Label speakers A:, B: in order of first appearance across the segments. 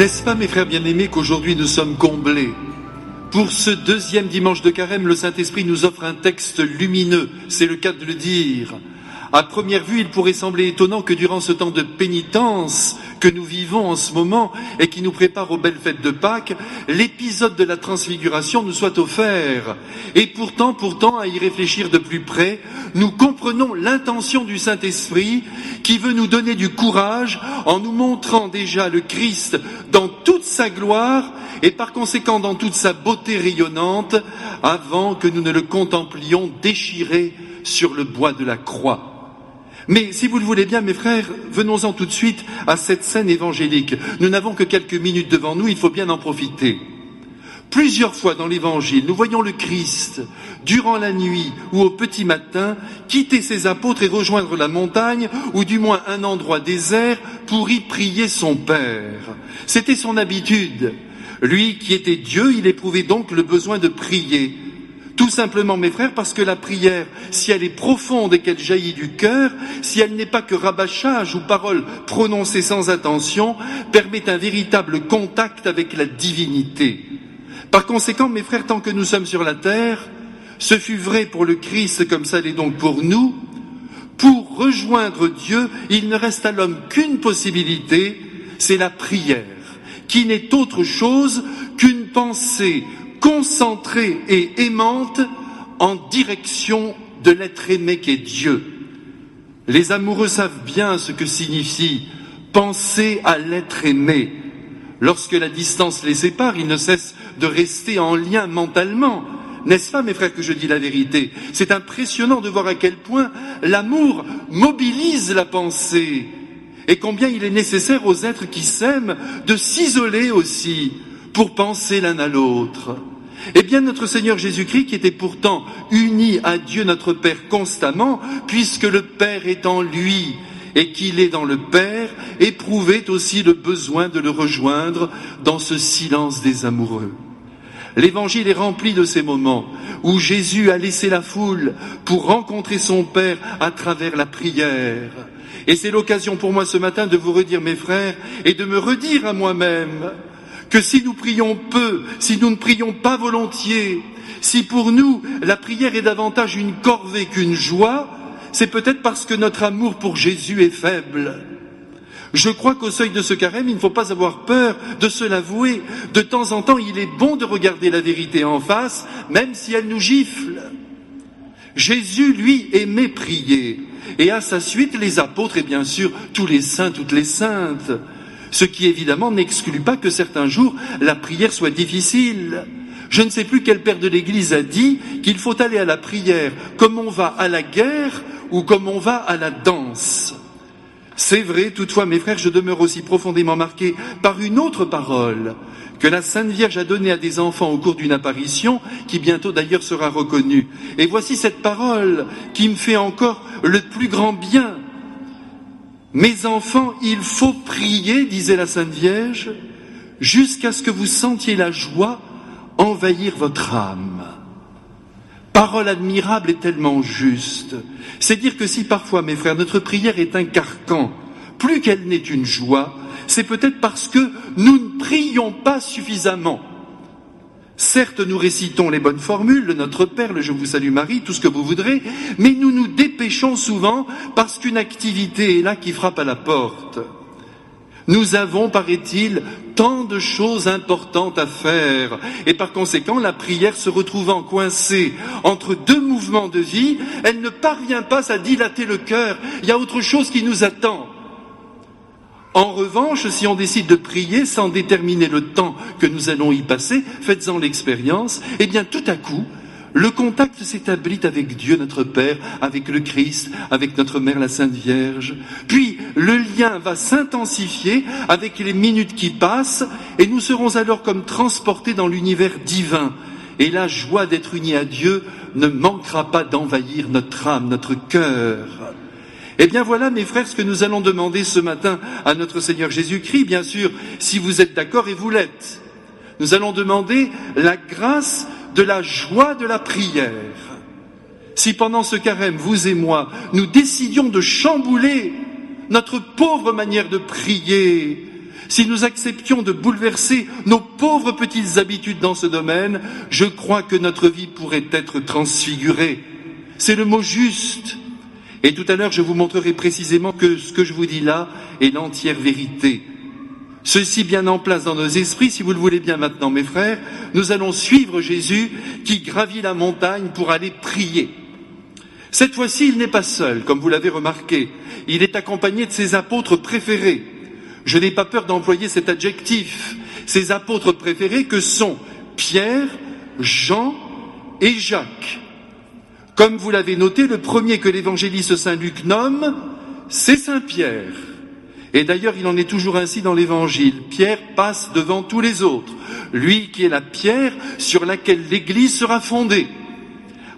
A: N'est-ce pas, mes frères bien-aimés, qu'aujourd'hui nous sommes comblés? Pour ce deuxième dimanche de Carême, le Saint-Esprit nous offre un texte lumineux, c'est le cas de le dire. À première vue, il pourrait sembler étonnant que durant ce temps de pénitence que nous vivons en ce moment et qui nous prépare aux belles fêtes de Pâques, l'épisode de la transfiguration nous soit offert. Et pourtant, à y réfléchir de plus près, nous comprenons l'intention du Saint-Esprit qui veut nous donner du courage en nous montrant déjà le Christ dans toute sa gloire et par conséquent dans toute sa beauté rayonnante avant que nous ne le contemplions déchiré sur le bois de la croix. Mais si vous le voulez bien, mes frères, venons-en tout de suite à cette scène évangélique. Nous n'avons que quelques minutes devant nous, il faut bien en profiter. Plusieurs fois dans l'Évangile, nous voyons le Christ, durant la nuit ou au petit matin, quitter ses apôtres et rejoindre la montagne, ou du moins un endroit désert, pour y prier son Père. C'était son habitude. Lui qui était Dieu, il éprouvait donc le besoin de prier. Tout simplement, mes frères, parce que la prière, si elle est profonde et qu'elle jaillit du cœur, si elle n'est pas que rabâchage ou paroles prononcées sans attention, permet un véritable contact avec la divinité. Par conséquent, mes frères, tant que nous sommes sur la terre, ce fut vrai pour le Christ comme ça l'est donc pour nous. Pour rejoindre Dieu, il ne reste à l'homme qu'une possibilité, c'est la prière, qui n'est autre chose qu'une pensée concentrée et aimante en direction de l'être aimé qu'est Dieu. Les amoureux savent bien ce que signifie penser à l'être aimé. Lorsque la distance les sépare, ils ne cessent de rester en lien mentalement. N'est-ce pas, mes frères, que je dis la vérité? C'est impressionnant de voir à quel point l'amour mobilise la pensée et combien il est nécessaire aux êtres qui s'aiment de s'isoler aussi pour penser l'un à l'autre. Eh bien, notre Seigneur Jésus-Christ, qui était pourtant uni à Dieu notre Père constamment, puisque le Père est en lui et qu'il est dans le Père, éprouvait aussi le besoin de le rejoindre dans ce silence des amoureux. L'Évangile est rempli de ces moments où Jésus a laissé la foule pour rencontrer son Père à travers la prière. Et c'est l'occasion pour moi ce matin de vous redire, mes frères, et de me redire à moi-même que si nous prions peu, si nous ne prions pas volontiers, si pour nous la prière est davantage une corvée qu'une joie, c'est peut-être parce que notre amour pour Jésus est faible. Je crois qu'au seuil de ce carême, il ne faut pas avoir peur de se l'avouer. De temps en temps, il est bon de regarder la vérité en face, même si elle nous gifle. Jésus, lui, aimait prier. Et à sa suite, les apôtres et bien sûr tous les saints, toutes les saintes. Ce qui évidemment n'exclut pas que certains jours, la prière soit difficile. Je ne sais plus quel père de l'Église a dit qu'il faut aller à la prière comme on va à la guerre ou comme on va à la danse. C'est vrai, toutefois, mes frères, je demeure aussi profondément marqué par une autre parole que la Sainte Vierge a donnée à des enfants au cours d'une apparition, qui bientôt d'ailleurs sera reconnue. Et voici cette parole qui me fait encore le plus grand bien. Mes enfants, il faut prier, disait la Sainte Vierge, jusqu'à ce que vous sentiez la joie envahir votre âme. Parole admirable et tellement juste. C'est dire que si parfois, mes frères, notre prière est un carcan, plus qu'elle n'est une joie, c'est peut-être parce que nous ne prions pas suffisamment. Certes, nous récitons les bonnes formules, le Notre Père, le Je vous salue Marie, tout ce que vous voudrez, mais nous nous dépêchons souvent parce qu'une activité est là qui frappe à la porte. Nous avons, paraît-il, tant de choses importantes à faire, et par conséquent, la prière se retrouvant coincée entre deux mouvements de vie, elle ne parvient pas à dilater le cœur. Il y a autre chose qui nous attend. En revanche, si on décide de prier sans déterminer le temps que nous allons y passer, faites-en l'expérience, eh bien tout à coup, le contact s'établit avec Dieu notre Père, avec le Christ, avec notre Mère la Sainte Vierge. Puis le lien va s'intensifier avec les minutes qui passent et nous serons alors comme transportés dans l'univers divin. Et la joie d'être unis à Dieu ne manquera pas d'envahir notre âme, notre cœur. Eh bien voilà, mes frères, ce que nous allons demander ce matin à notre Seigneur Jésus-Christ, bien sûr, si vous êtes d'accord et vous l'êtes. Nous allons demander la grâce de la joie de la prière. Si pendant ce carême, vous et moi, nous décidions de chambouler notre pauvre manière de prier, si nous acceptions de bouleverser nos pauvres petites habitudes dans ce domaine, je crois que notre vie pourrait être transfigurée. C'est le mot juste. Et tout à l'heure, je vous montrerai précisément que ce que je vous dis là est l'entière vérité. Ceci bien en place dans nos esprits, si vous le voulez bien maintenant, mes frères, nous allons suivre Jésus qui gravit la montagne pour aller prier. Cette fois-ci, il n'est pas seul, comme vous l'avez remarqué. Il est accompagné de ses apôtres préférés. Je n'ai pas peur d'employer cet adjectif. Ses apôtres préférés que sont Pierre, Jean et Jacques. Comme vous l'avez noté, le premier que l'évangéliste Saint Luc nomme, c'est Saint Pierre. Et d'ailleurs, il en est toujours ainsi dans l'Évangile. Pierre passe devant tous les autres, lui qui est la pierre sur laquelle l'Église sera fondée.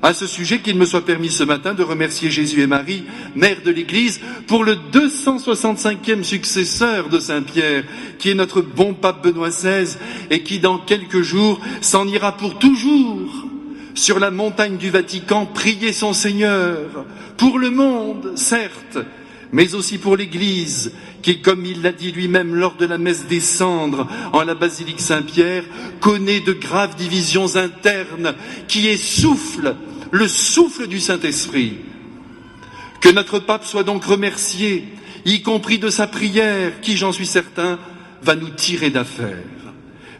A: À ce sujet, qu'il me soit permis ce matin de remercier Jésus et Marie, mère de l'Église, pour le 265e successeur de Saint Pierre, qui est notre bon pape Benoît XVI, et qui dans quelques jours s'en ira pour toujours sur la montagne du Vatican prier son Seigneur, pour le monde, certes, mais aussi pour l'Église, qui, comme il l'a dit lui-même lors de la messe des cendres en la basilique Saint-Pierre, connaît de graves divisions internes qui essoufflent le souffle du Saint-Esprit. Que notre pape soit donc remercié, y compris de sa prière, qui, j'en suis certain, va nous tirer d'affaire.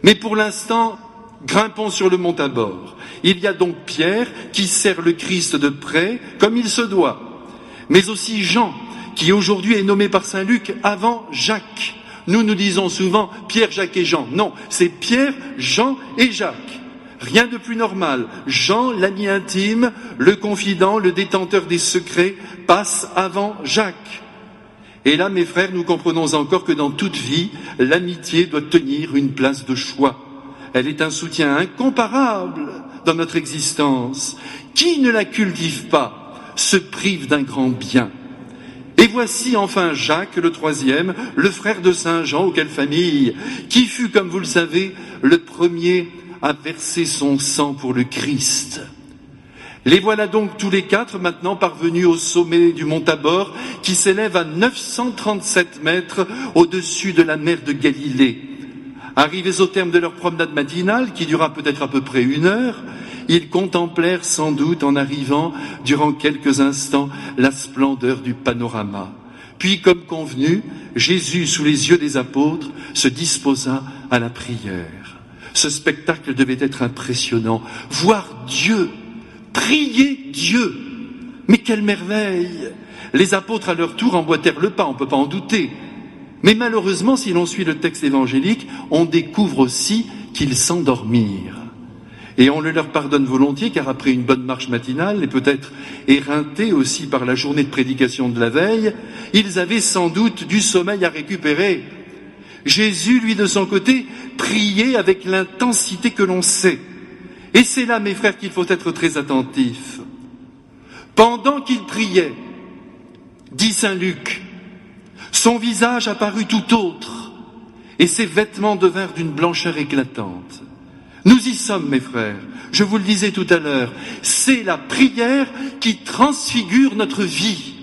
A: Mais pour l'instant, grimpons sur le mont Tabor. Il y a donc Pierre qui sert le Christ de près, comme il se doit, mais aussi Jean, qui aujourd'hui est nommé par Saint Luc avant Jacques. Nous disons souvent Pierre, Jacques et Jean. Non, c'est Pierre, Jean et Jacques. Rien de plus normal. Jean, l'ami intime, le confident, le détenteur des secrets, passe avant Jacques. Et là, mes frères, nous comprenons encore que dans toute vie, l'amitié doit tenir une place de choix. Elle est un soutien incomparable dans notre existence. Qui ne la cultive pas se prive d'un grand bien. Et voici enfin Jacques, le troisième, le frère de Saint Jean, auquel famille, qui fut, comme vous le savez, le premier à verser son sang pour le Christ. Les voilà donc tous les quatre maintenant parvenus au sommet du mont Tabor, qui s'élève à 937 mètres au-dessus de la mer de Galilée. Arrivés au terme de leur promenade matinale, qui dura peut-être à peu près 1 heure, ils contemplèrent sans doute en arrivant, durant quelques instants, la splendeur du panorama. Puis, comme convenu, Jésus, sous les yeux des apôtres, se disposa à la prière. Ce spectacle devait être impressionnant. Voir Dieu, prier Dieu. Mais quelle merveille! Les apôtres, à leur tour, emboîtèrent le pas, on ne peut pas en douter. Mais malheureusement, si l'on suit le texte évangélique, on découvre aussi qu'ils s'endormirent. Et on le leur pardonne volontiers, car après une bonne marche matinale, et peut-être éreintés aussi par la journée de prédication de la veille, ils avaient sans doute du sommeil à récupérer. Jésus, lui, de son côté, priait avec l'intensité que l'on sait. Et c'est là, mes frères, qu'il faut être très attentif. Pendant qu'il priait, dit Saint Luc, son visage apparut tout autre, et ses vêtements devinrent d'une blancheur éclatante. Nous y sommes, mes frères. Je vous le disais tout à l'heure, c'est la prière qui transfigure notre vie.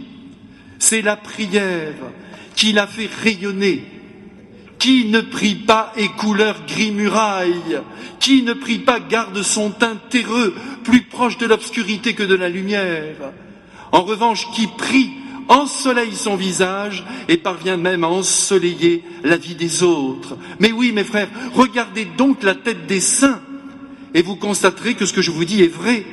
A: C'est la prière qui la fait rayonner. Qui ne prie pas est couleur gris muraille. Qui ne prie pas garde son teint terreux, plus proche de l'obscurité que de la lumière. En revanche, qui prie ensoleille son visage et parvient même à ensoleiller la vie des autres. Mais oui, mes frères, regardez donc la tête des saints et vous constaterez que ce que je vous dis est vrai.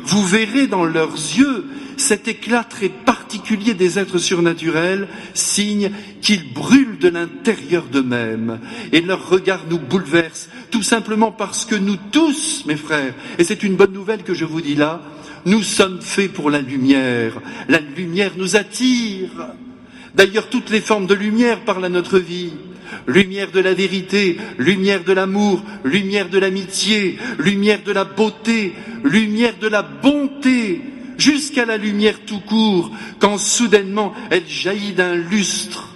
A: Vous verrez dans leurs yeux cet éclat très particulier des êtres surnaturels, signe qu'ils brûlent de l'intérieur d'eux-mêmes. Et leur regard nous bouleverse, tout simplement parce que nous tous, mes frères, et c'est une bonne nouvelle que je vous dis là, nous sommes faits pour la lumière. La lumière nous attire. D'ailleurs, toutes les formes de lumière parlent à notre vie. Lumière de la vérité, lumière de l'amour, lumière de l'amitié, lumière de la beauté, lumière de la bonté, jusqu'à la lumière tout court, quand soudainement elle jaillit d'un lustre.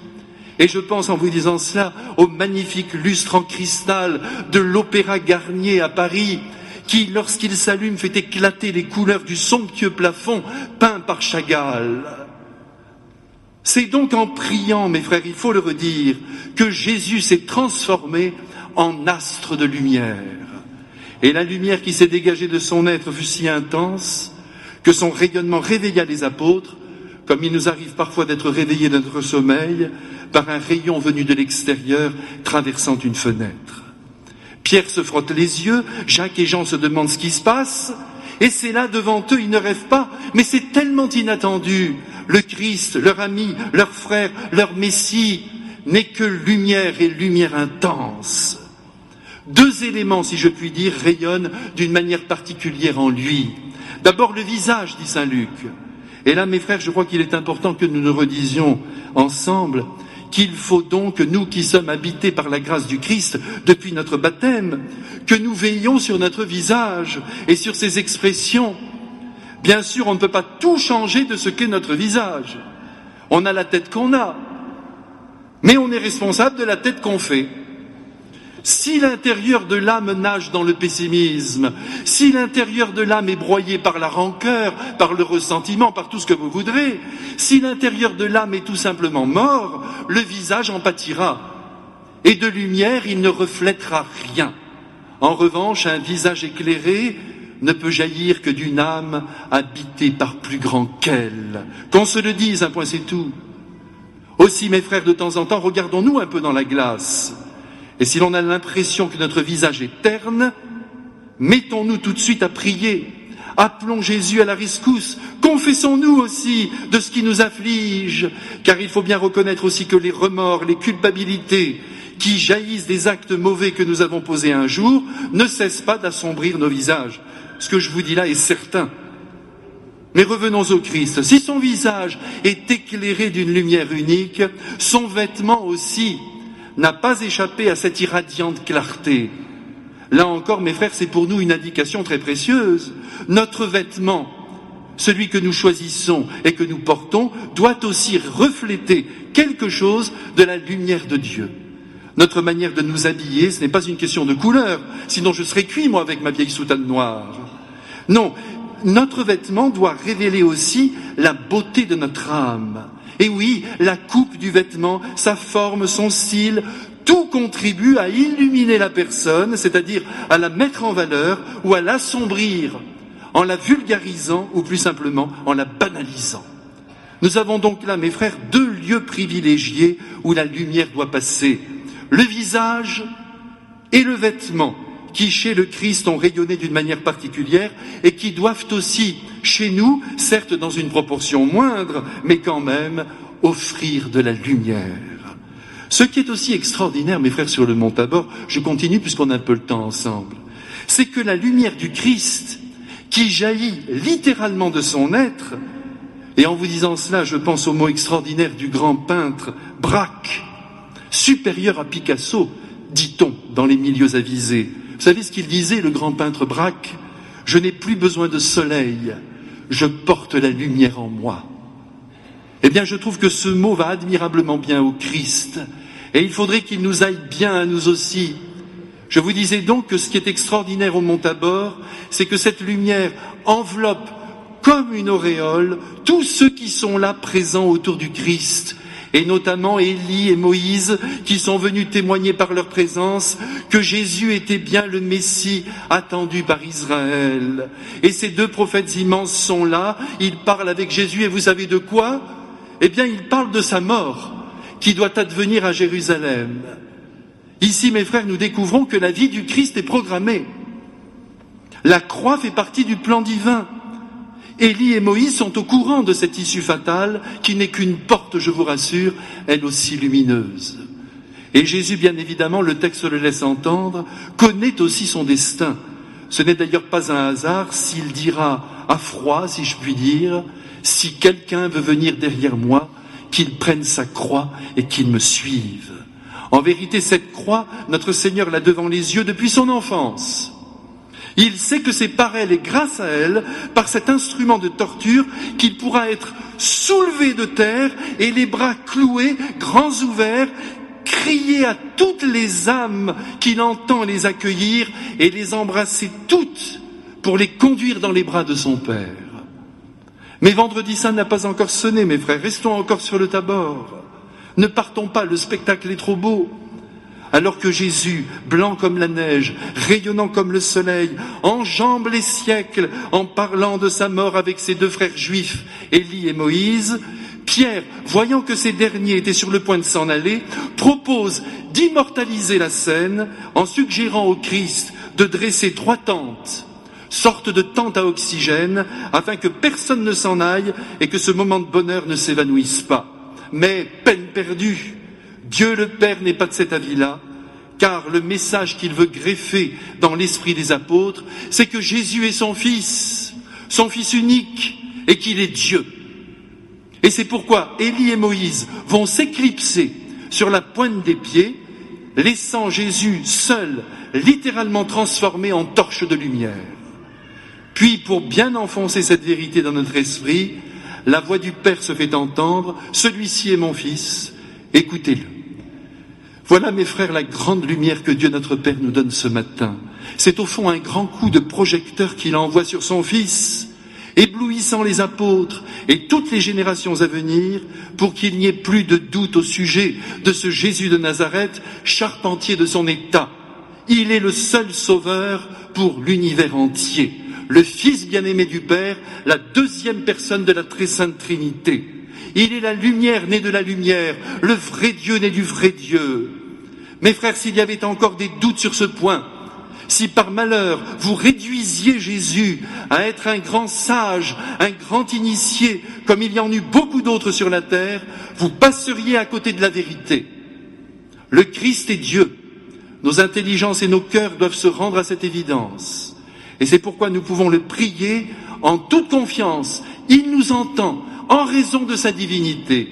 A: Et je pense, en vous disant cela, au magnifique lustre en cristal de l'Opéra Garnier à Paris, qui, lorsqu'il s'allume, fait éclater les couleurs du somptueux plafond peint par Chagall. C'est donc en priant, mes frères, il faut le redire, que Jésus s'est transformé en astre de lumière. Et la lumière qui s'est dégagée de son être fut si intense que son rayonnement réveilla les apôtres, comme il nous arrive parfois d'être réveillés de notre sommeil par un rayon venu de l'extérieur traversant une fenêtre. Pierre se frotte les yeux, Jacques et Jean se demandent ce qui se passe, et c'est là devant eux, ils ne rêvent pas, mais c'est tellement inattendu. Le Christ, leur ami, leur frère, leur Messie, n'est que lumière et lumière intense. Deux éléments, si je puis dire, rayonnent d'une manière particulière en lui. D'abord le visage, dit saint Luc. Et là, mes frères, je crois qu'il est important que nous nous redisions ensemble qu'il faut donc, nous qui sommes habités par la grâce du Christ depuis notre baptême, que nous veillions sur notre visage et sur ses expressions. Bien sûr, on ne peut pas tout changer de ce qu'est notre visage. On a la tête qu'on a, mais on est responsable de la tête qu'on fait. Si l'intérieur de l'âme nage dans le pessimisme, si l'intérieur de l'âme est broyé par la rancœur, par le ressentiment, par tout ce que vous voudrez, si l'intérieur de l'âme est tout simplement mort, le visage en pâtira. Et de lumière, il ne reflètera rien. En revanche, un visage éclairé ne peut jaillir que d'une âme habitée par plus grand qu'elle. Qu'on se le dise, un point c'est tout. Aussi, mes frères, de temps en temps, regardons-nous un peu dans la glace. Et si l'on a l'impression que notre visage est terne, mettons-nous tout de suite à prier. Appelons Jésus à la rescousse. Confessons-nous aussi de ce qui nous afflige. Car il faut bien reconnaître aussi que les remords, les culpabilités qui jaillissent des actes mauvais que nous avons posés un jour ne cessent pas d'assombrir nos visages. Ce que je vous dis là est certain. Mais revenons au Christ. Si son visage est éclairé d'une lumière unique, son vêtement aussi n'a pas échappé à cette irradiante clarté. Là encore, mes frères, c'est pour nous une indication très précieuse. Notre vêtement, celui que nous choisissons et que nous portons, doit aussi refléter quelque chose de la lumière de Dieu. Notre manière de nous habiller, ce n'est pas une question de couleur, sinon je serais cuit, moi, avec ma vieille soutane noire. Non, notre vêtement doit révéler aussi la beauté de notre âme. Et oui, la coupe du vêtement, sa forme, son style, tout contribue à illuminer la personne, c'est-à-dire à la mettre en valeur ou à l'assombrir, en la vulgarisant ou plus simplement en la banalisant. Nous avons donc là, mes frères, deux lieux privilégiés où la lumière doit passer. Le visage et le vêtement, qui chez le Christ ont rayonné d'une manière particulière et qui doivent aussi, chez nous, certes dans une proportion moindre, mais quand même, offrir de la lumière. Ce qui est aussi extraordinaire, mes frères, sur le mont Tabor, je continue puisqu'on a un peu le temps ensemble, c'est que la lumière du Christ, qui jaillit littéralement de son être, et en vous disant cela, je pense au mot extraordinaire du grand peintre Braque, supérieur à Picasso, dit-on, dans les milieux avisés. Vous savez ce qu'il disait, le grand peintre Braque ? Je n'ai plus besoin de soleil, je porte la lumière en moi. Eh bien, je trouve que ce mot va admirablement bien au Christ, et il faudrait qu'il nous aille bien à nous aussi. Je vous disais donc que ce qui est extraordinaire au mont Tabor, c'est que cette lumière enveloppe comme une auréole tous ceux qui sont là présents autour du Christ, et notamment Élie et Moïse, qui sont venus témoigner par leur présence que Jésus était bien le Messie attendu par Israël. Et ces deux prophètes immenses sont là, ils parlent avec Jésus, et vous savez de quoi ? Eh bien, ils parlent de sa mort, qui doit advenir à Jérusalem. Ici, mes frères, nous découvrons que la vie du Christ est programmée. La croix fait partie du plan divin. Élie et Moïse sont au courant de cette issue fatale, qui n'est qu'une porte, je vous rassure, elle aussi lumineuse. Et Jésus, bien évidemment, le texte le laisse entendre, connaît aussi son destin. Ce n'est d'ailleurs pas un hasard s'il dira à froid, si je puis dire, si quelqu'un veut venir derrière moi, qu'il prenne sa croix et qu'il me suive. En vérité, cette croix, notre Seigneur l'a devant les yeux depuis son enfance. Il sait que c'est par elle et grâce à elle, par cet instrument de torture, qu'il pourra être soulevé de terre et les bras cloués, grands ouverts, crier à toutes les âmes qu'il entend les accueillir et les embrasser toutes pour les conduire dans les bras de son Père. Mais vendredi saint n'a pas encore sonné, mes frères, restons encore sur le Tabor. Ne partons pas, le spectacle est trop beau. Alors que Jésus, blanc comme la neige, rayonnant comme le soleil, enjambe les siècles en parlant de sa mort avec ses deux frères juifs, Élie et Moïse, Pierre, voyant que ces derniers étaient sur le point de s'en aller, propose d'immortaliser la scène en suggérant au Christ de dresser 3 tentes, sorte de tentes à oxygène, afin que personne ne s'en aille et que ce moment de bonheur ne s'évanouisse pas. Mais peine perdue, Dieu le Père n'est pas de cet avis-là, car le message qu'il veut greffer dans l'esprit des apôtres, c'est que Jésus est son Fils unique, et qu'il est Dieu. Et c'est pourquoi Élie et Moïse vont s'éclipser sur la pointe des pieds, laissant Jésus seul, littéralement transformé en torche de lumière. Puis, pour bien enfoncer cette vérité dans notre esprit, la voix du Père se fait entendre, « Celui-ci est mon Fils, écoutez-le ». Voilà, mes frères, la grande lumière que Dieu notre Père nous donne ce matin. C'est au fond un grand coup de projecteur qu'il envoie sur son Fils, éblouissant les apôtres et toutes les générations à venir, pour qu'il n'y ait plus de doute au sujet de ce Jésus de Nazareth, charpentier de son état. Il est le seul sauveur pour l'univers entier, le Fils bien-aimé du Père, la deuxième personne de la très sainte Trinité. Il est la lumière née de la lumière, le vrai Dieu né du vrai Dieu. Mes frères, s'il y avait encore des doutes sur ce point, si par malheur vous réduisiez Jésus à être un grand sage, un grand initié, comme il y en eut beaucoup d'autres sur la terre, vous passeriez à côté de la vérité. Le Christ est Dieu. Nos intelligences et nos cœurs doivent se rendre à cette évidence. Et c'est pourquoi nous pouvons le prier en toute confiance. Il nous entend en raison de sa divinité.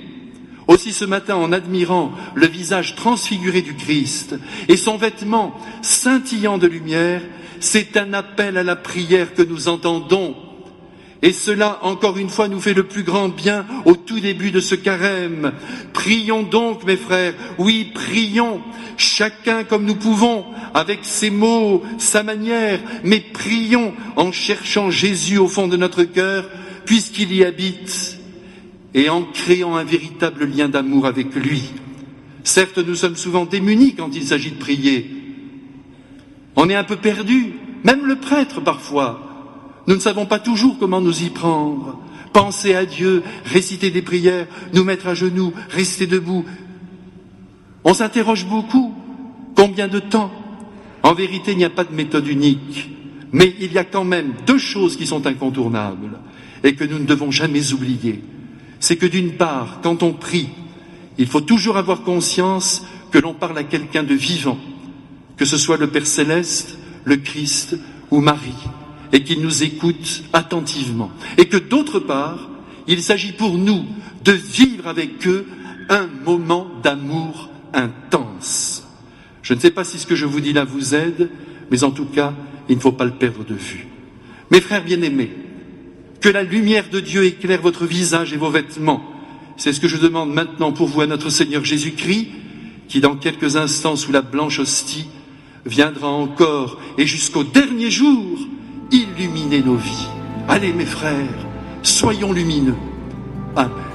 A: Aussi ce matin, en admirant le visage transfiguré du Christ et son vêtement scintillant de lumière, c'est un appel à la prière que nous entendons. Et cela, encore une fois, nous fait le plus grand bien au tout début de ce carême. Prions donc, mes frères, oui, prions, chacun comme nous pouvons, avec ses mots, sa manière, mais prions en cherchant Jésus au fond de notre cœur, puisqu'il y habite, et en créant un véritable lien d'amour avec lui. Certes, nous sommes souvent démunis quand il s'agit de prier. On est un peu perdu, même le prêtre parfois. Nous ne savons pas toujours comment nous y prendre. Penser à Dieu, réciter des prières, nous mettre à genoux, rester debout. On s'interroge beaucoup. Combien de temps? En vérité, il n'y a pas de méthode unique. Mais il y a quand même 2 choses qui sont incontournables et que nous ne devons jamais oublier. C'est que d'une part, quand on prie, il faut toujours avoir conscience que l'on parle à quelqu'un de vivant, que ce soit le Père Céleste, le Christ ou Marie, et qu'il nous écoute attentivement. Et que d'autre part, il s'agit pour nous de vivre avec eux un moment d'amour intense. Je ne sais pas si ce que je vous dis là vous aide, mais en tout cas, il ne faut pas le perdre de vue. Mes frères bien-aimés, que la lumière de Dieu éclaire votre visage et vos vêtements. C'est ce que je demande maintenant pour vous à notre Seigneur Jésus-Christ, qui dans quelques instants sous la blanche hostie viendra encore et jusqu'au dernier jour illuminer nos vies. Allez mes frères, soyons lumineux. Amen.